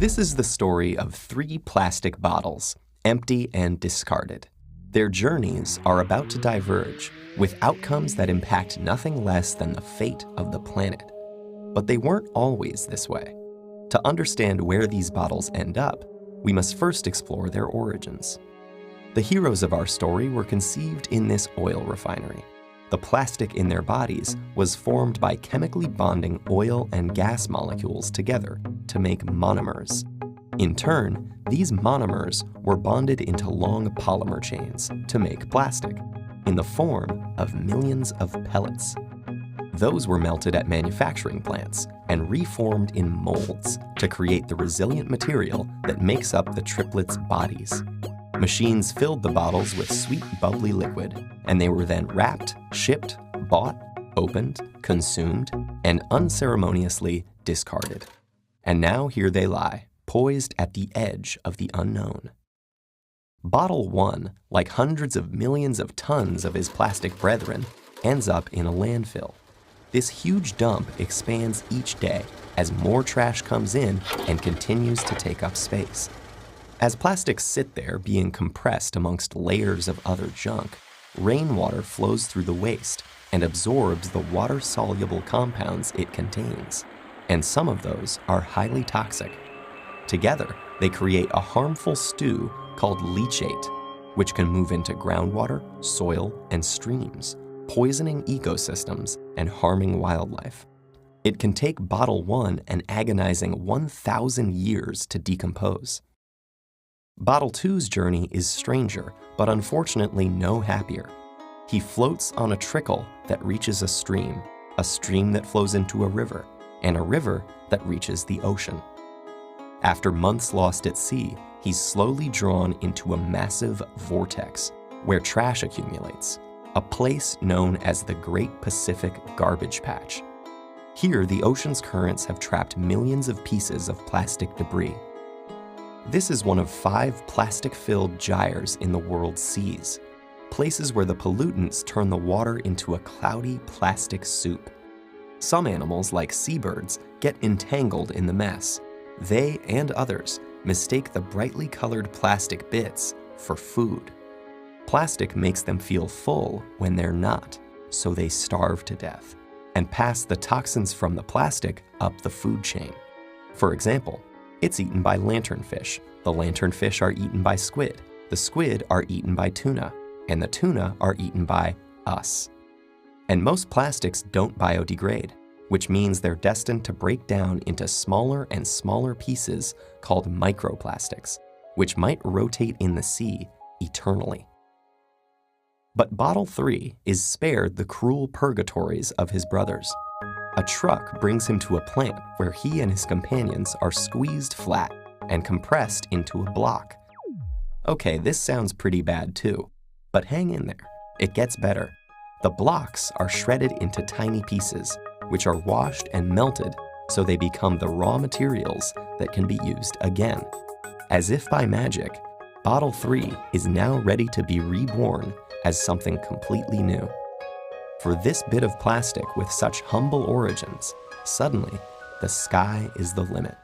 This is the story of three plastic bottles, empty and discarded. Their journeys are about to diverge, with outcomes that impact nothing less than the fate of the planet. But they weren't always this way. To understand where these bottles end up, we must first explore their origins. The heroes of our story were conceived in this oil refinery. The plastic in their bodies was formed by chemically bonding oil and gas molecules together to make monomers. In turn, these monomers were bonded into long polymer chains to make plastic, in the form of millions of pellets. Those were melted at manufacturing plants and reformed in molds to create the resilient material that makes up the triplets' bodies. Machines filled the bottles with sweet, bubbly liquid, and they were then wrapped, shipped, bought, opened, consumed, and unceremoniously discarded. And now here they lie, poised at the edge of the unknown. Bottle 1, like hundreds of millions of tons of his plastic brethren, ends up in a landfill. This huge dump expands each day as more trash comes in and continues to take up space. As plastics sit there being compressed amongst layers of other junk, rainwater flows through the waste and absorbs the water-soluble compounds it contains, and some of those are highly toxic. Together, they create a harmful stew called leachate, which can move into groundwater, soil, and streams, poisoning ecosystems and harming wildlife. It can take Bottle 1 an agonizing 1,000 years to decompose. Bottle 2's journey is stranger, but unfortunately no happier. He floats on a trickle that reaches a stream that flows into a river, and a river that reaches the ocean. After months lost at sea, he's slowly drawn into a massive vortex where trash accumulates, a place known as the Great Pacific Garbage Patch. Here, the ocean's currents have trapped millions of pieces of plastic debris. This is one of 5 plastic-filled gyres in the world's seas, places where the pollutants turn the water into a cloudy plastic soup. Some animals, like seabirds, get entangled in the mess. They and others mistake the brightly colored plastic bits for food. Plastic makes them feel full when they're not, so they starve to death and pass the toxins from the plastic up the food chain. For example, it's eaten by lanternfish. The lanternfish are eaten by squid. The squid are eaten by tuna. And the tuna are eaten by us. And most plastics don't biodegrade, which means they're destined to break down into smaller and smaller pieces called microplastics, which might rotate in the sea eternally. But Bottle 3 is spared the cruel purgatories of his brothers. A truck brings him to a plant where he and his companions are squeezed flat and compressed into a block. Okay, this sounds pretty bad too, but hang in there. It gets better. The blocks are shredded into tiny pieces, which are washed and melted so they become the raw materials that can be used again. As if by magic, Bottle 3 is now ready to be reborn as something completely new. For this bit of plastic with such humble origins, suddenly, the sky is the limit.